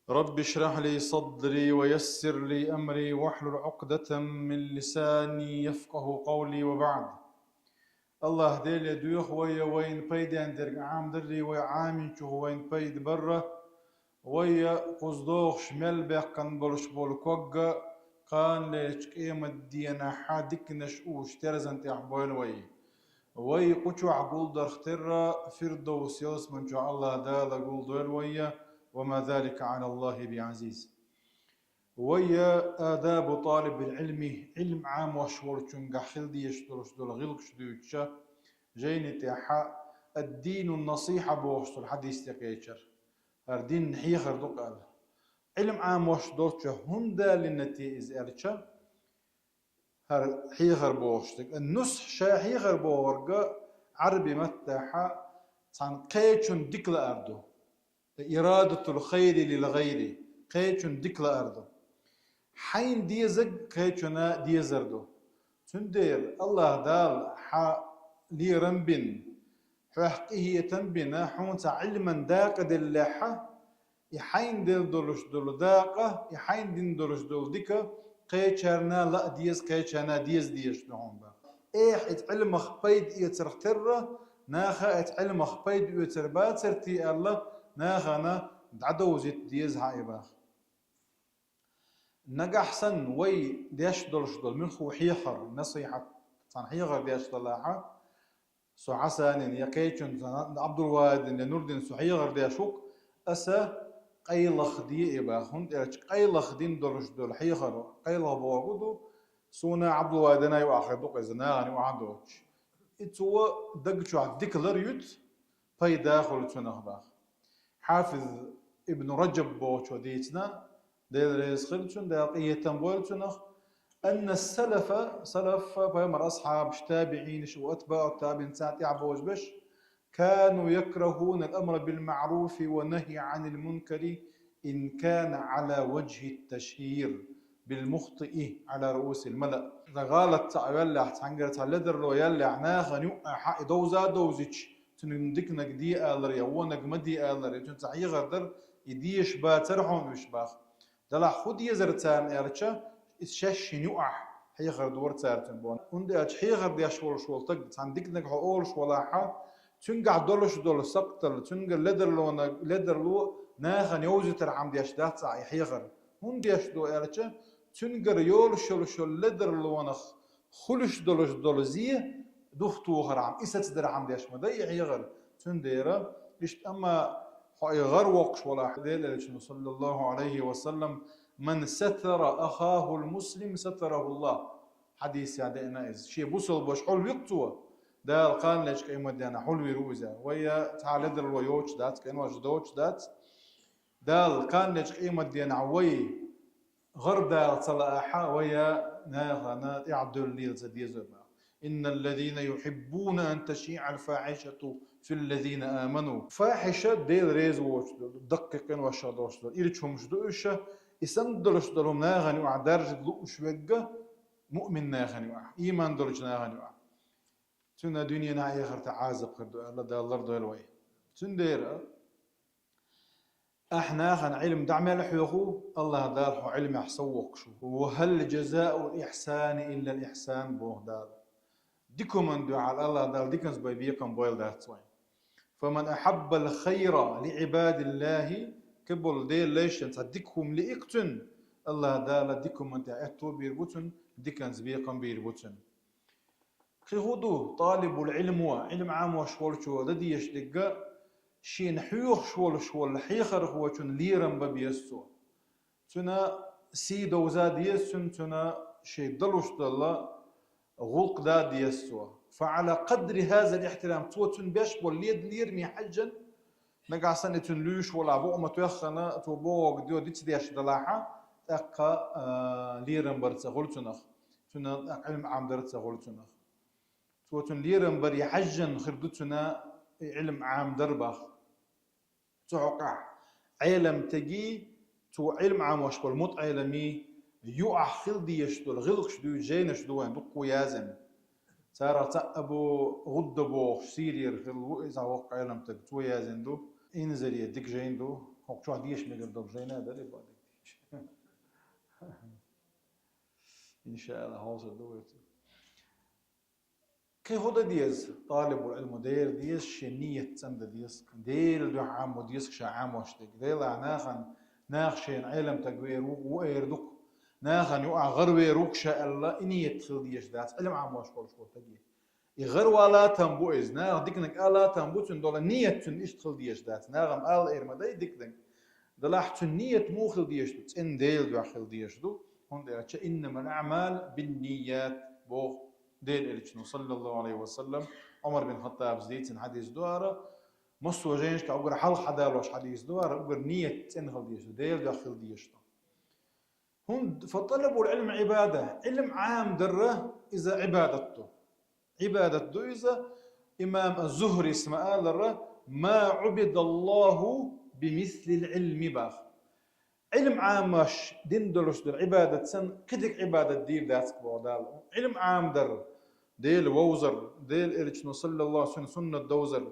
رب اشرح لي صدري ويسر لي أمري واحلل عقدة من لساني يفقه قولي وبعد. الله ديلي دويخ ويا وين بيدان درق عام دري ويا عامين شو وين بيد برا ويا قصدوخ شمال بيقن بلش بولكوغا قان ليش قيمة دينا حادك نشؤوش ترزن تحبويل وي قچو عقول در اختر فردوس يوس من جو الله دالا قول دويل ويا وما ذلك على الله بعزيز. ويا آداب طالب العلم علم عام وشور چونغا خلدي يشترش دول غلق شدوچا جيني تيحا الدين النصيحة بوشتر الحديث تقيتشر الدين نحيخر دوقال علم عام وشدورچا هندا لنتي إز إرچا هر حيخر بوشتك النصح شا حيخر بورقا عربي متاحا تان قيتشن ديكلا أردو إرادة الخير للغير قيتشن ديكلا أردو حين ديزق قيتشنا ديزردو تندير الله دال حا لي رنبن حقه يتنبنا حونت علما داق دلحة يحين دل دولش دول داقة يحين دين دولش دول ديكا قيتشرنا لا ديز قيتشنا ديز نعم با إيه اتعلم خبيد يترختر ناخا اتعلم خبيد يتربات سرتي الله ناخنا دعدو زيت ديز هاي باخ نجح سن وي ديش دول من خو حيخر نصيحة صان حيخر ديش طلاحة سو حسن يقيتشن عبد الواد نوردين سو حيخر ديشوك أسا قيلخ دي باخون ديرش قيلخ دين دول حيخر قيلخ بوغدو سونا عبد الواد انا يواخر دوق زناني وعدوش اتو دقشو عديكلر يوت باي داخل تنخ باخ حافظ ابن رجب بوشو ديتنا ديل ريز خلتشن ديل قيتن بويلتشنخ أن السلف سلف بيمر أصحاب تابعين شو أتباع التابعين ساعتي عبوج بش كانوا يكرهون الأمر بالمعروف والنهي عن المنكر إن كان على وجه التشهير بالمخطئ على رؤوس الملأ. غالت يلا تعنقرت على لدر لو يلا ناخ نيوقع حق دوزا دوزيتش تندك نقدي آلر يوونك مدي آلر يتون تعيغر در يديش با ترحون وشباخ دلا خود يزرتان إرشا إتشاش نيوقع حيغر دور تارتن بون وندي أج حيغر دي أشول شول تق تندك نك حقول شولاحة تنقع دولش دول سقطل تنقع لدر لو ناخن يوزي ترحم دي أشدات ساعي حيغر هندي أشدو إرشا تنقر يول شول لدر لو نخ خلش دولش دول زيه دفتو خرام إسات درحم دي أشما دي حيغر تنديرا إشت أما حيغر وقش ولا حديل صلى الله عليه وسلم من ستر أخاه المسلم ستره الله حديث يعني إز شيء بوصل بوش حلو يقطوه ده قال ليش كأي مدينا حلو يروزه ويا تعال در الويوش دات كأنه وجدوش دات ده قال ليش كأي مدينا عوي غرب ده صلاحة ويا ناخنا يعدل لي زديزه إن الذين يحبون أن تشيع الفاحشة في الذين آمنوا فاحشة ديل ريز ووش دقيقين وشادوش دول إيرتشهم شدوشة يسندلش دلهم ناغني وع درجة لؤش وجه مؤمن ناغني وع إيمان درج ناغني وع تنا دنيا ناعي آخر تعازب خردو الله دا الله رضو الوي تندير احنا خن علم دعم الحيخو الله دارحو علم يحسوق شو وهل جزاء الإحسان إلا الإحسان بوه دار ديكم من على الله دار ديكنز بيبيكم بويل دار فمن أحب الخير لعباد الله كبل ديل ليش تصدقهم لإقتن الله دال ديكم أنت أتو بيربطن ديكنز بيقم بيربطن خيهودو طالب العلم وعلم عام وشوال شو ددي يشدق شين حيوخ شوال حيخر هو شن ليرم ببيسو تنا سيدو زاد يسن تنا شي دلوش دلا غلق داد يسو فعلى قدر هذا الاحترام توتن بيش والليد ليرمي حجا نقع سنة تنلوش ولا بوق ما توخنا تو بوق ديو ديتش ديش دلاحة تقا ليرن برتس غلتنخ تنا علم عام درتس غلتنخ تو تن ليرن بري حجن خردتنا علم عام دربخ توقع علم تجي تو علم عام وشبل مط علمي يقع خلدي يشتول غلق شدو جين شدو دقو يازن سارة تأبو غد بو سيرير خلو إذا وقع علم تجتو يازن دو إنزل يدك جين دو هو شو عديش مقدر دوك زينا ده اللي بعد إن شاء الله هوصل دوت كي هو ديز طالب العلم دير ديز شنية سند ديز دير دو عام وديز شا عام واشتك دير ناخن ناخشين علم تقوير ويردوك ناخن يقع غروي روكشا الله إني يدخل ديش دات علم عام واش كل شو تجي يغر ولا تنبو إز ناخ ديكنك ألا تنبو تندول نية تن إيش تخل ديش دات ناغم آل إيرما داي ديكنك دلاح تن نية مو خل ديش دو إن ديل دو خل ديش دو هون دير إنما الأعمال بالنيات بوغ ديل إليشنو صلى الله عليه وسلم عمر بن الخطاب زيت حديث دوارة مصو جينش كأقول حل حدالوش حديث دوارة أقول نية تنخل ديش ديل داخل ديش هون فطلبوا العلم عبادة علم عام دره إذا عبادته إذا إمام الزهري اسمه قال ما عبد الله بمثل العلم باخ علم عام مش دين دلوش در عبادة سن كدك عبادة دير داسك بودال علم عام در ديل ووزر ديل إرش صلى الله عليه وسلم سنة دوزر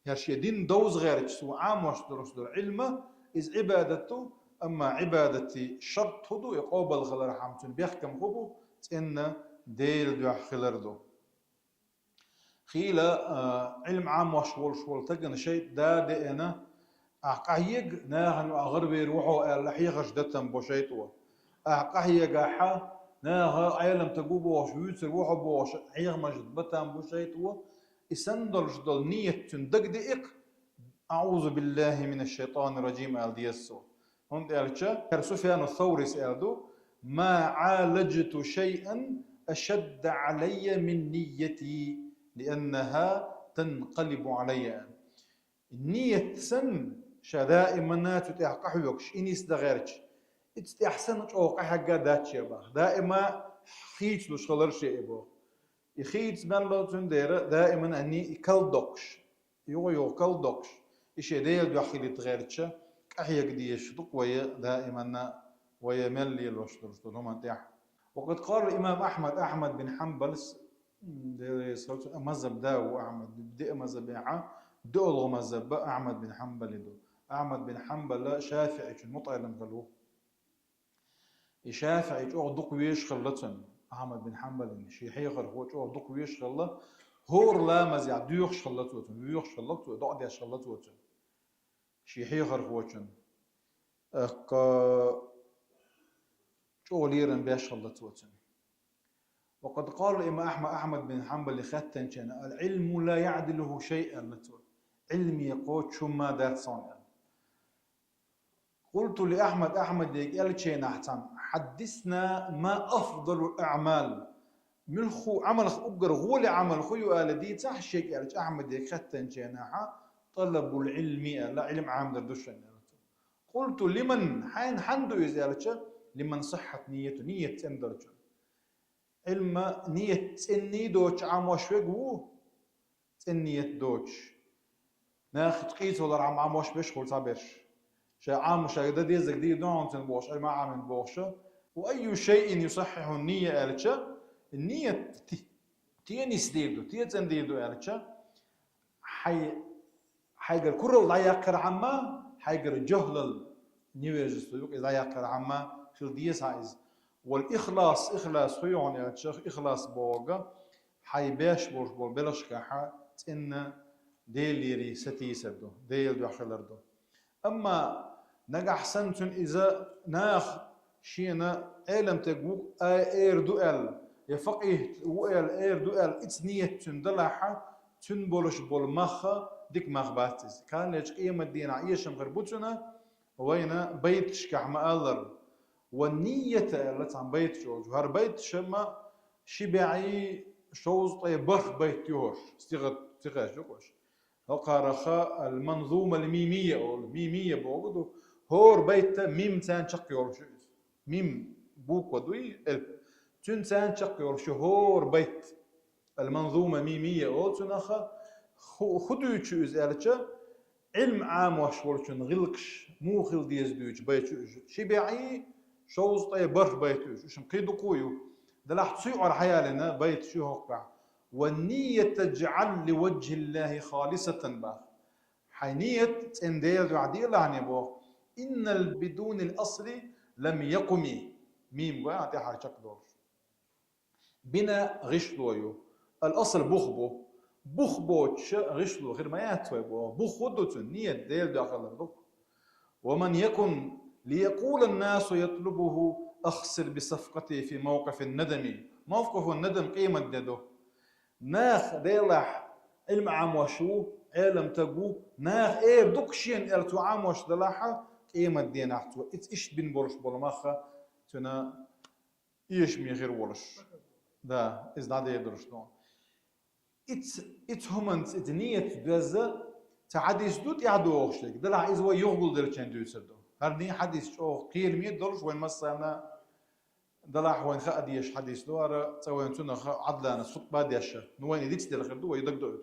هالشيء دين دوز غيرك سو عام وش دروش در علمه إذ عبادته أما عبادتي شرط هدو يقوبل غلر حامتون بيحكم خبو إن ديل دو خلر دو خيلة علم عام وشول تقن شيء دا أنا أحقايق ناهن أغربي روحو لحيق جدتن بوشيتو أحقايق أحا ناها عالم تقوبو وشويت روحو بوش حيق مجد بتن بوشيتو إسندل جدل نية تندق دقيق أعوذ بالله من الشيطان الرجيم الديسو هون قالتشا سفيان الثوري سألدو ما عالجت شيئا أشد علي من نيتي لأنها تنقلب علي النية سن شا دائما تتحقحوكش إنيس دغيرش إتستحسن أوقع حقا داتش يبا دائما خيت لو شغلرش يبا يخيت من لو تندير دائما أني يكالدوكش يو كالدوكش إيش ديل دو أخيلي تغيرتش أحيق ديش دق ويا دائما ويملي الوشتر هم انتح وقد قال الإمام أحمد بن حنبل مذهب داو أحمد بدأ مذهب دول مذهب أحمد بن حنبل دو أحمد بن حنبل شافعي المطعم قالوا شافعي أو دق ويش خلتن أحمد بن حنبل شيحي خرجوا أو دق ويش خلة هور لا مزيع ديوخ خلتوتن ديوخ خلتو دق ديش خلتوتن شيحي خرجوتن شوليرن بيش خلتوتن وقد قال الإمام أحمد بن حنبل لختن العلم لا يعدله شيئا لتو علم يقول شو ما دات صانع قلت لأحمد قال شيء أحسن حدثنا ما أفضل الأعمال من خو عمل أقر غول عمل خو قال دي صح شيء قال أحمد ختن شيناها طلب العلم لا علم عام دردوشن قلت لمن حين حندو يزالش لمن صحت نية تندرج علم نية إني دوش عام وشوي إنية دوش ناخد قيس ولا عام وش بيشغل صابرش شا عام شا ده ديزك دي دون تنبوش ما عامل بوشة وأي شيء يصحح النية قالتشا النية تيني سديدو تنديدو قالتشا حيقر كرل ضيقر عما حيقر جهل نيويجستو إذا يقر عما في ديس عايز والإخلاص خيون يعني شيخ إخلاص بوغا حيباش بول بلش كحا إن ديليري ستي سبدو ديل دو خلردو أما نجح سنتون إذا ناخ شينا علم تجوك إير دوال يفقه وال إير دوال إتنية تندلعها تنبولش بول مخا ديك مخباتز كان ليش قيمة دين عيش مغربوتنا وين بيت شكح مقالر والنية التي عم بيت جوج وهر بيت شما شبعي شوز طيب بخ بيت يوش استغاش جوش هقارخا المنظومة الميمية أو الميمية بوجدو هور بيت ميم تان شق يورش ميم بوك ودوي تون تان شق يورش هور بيت المنظومة ميمية أو تنخا خدو تشوز ألتشا علم عام وشورشن غلقش مو خل ديز دوج بيت شبعي شوز طيب برخ بيتوش وش مقيدو قويو دلح تسيع على حيالنا بيت شو هقع والنية تجعل لوجه الله خالصة باخ حنية تندير عديل يعني بو إن بدون الأصل لم يقم ميم وأعطي حركة دور بنا غشلويو الأصل بخبو بخبو غشلو غير ما ياتوي بخودو نية ديل داخل ومن يكن ليقول الناس يطلبه أخسر بصفقته في موقف الندم موقف الندم قيمة ددو ناخ ديلح علم عام وشو علم تقو ناخ ايه بدكشين ارتو عام وش دلاحة قيمة دين احتو ايش بين بورش بولماخة تنا ايش مي غير ورش دا از دا دي درشتون ات همنت ات نية دوزة تعديس دوت يعدو اوغشلك دلع از هو يغبل درچن دوسردو هرني حديث اوغ قيل مية دولش وين مصانا دلع وين خا ديش حديث دوار تسوين تنا عدلان الصوت بعد يشا نوين يديتس دل خردو ويدق دو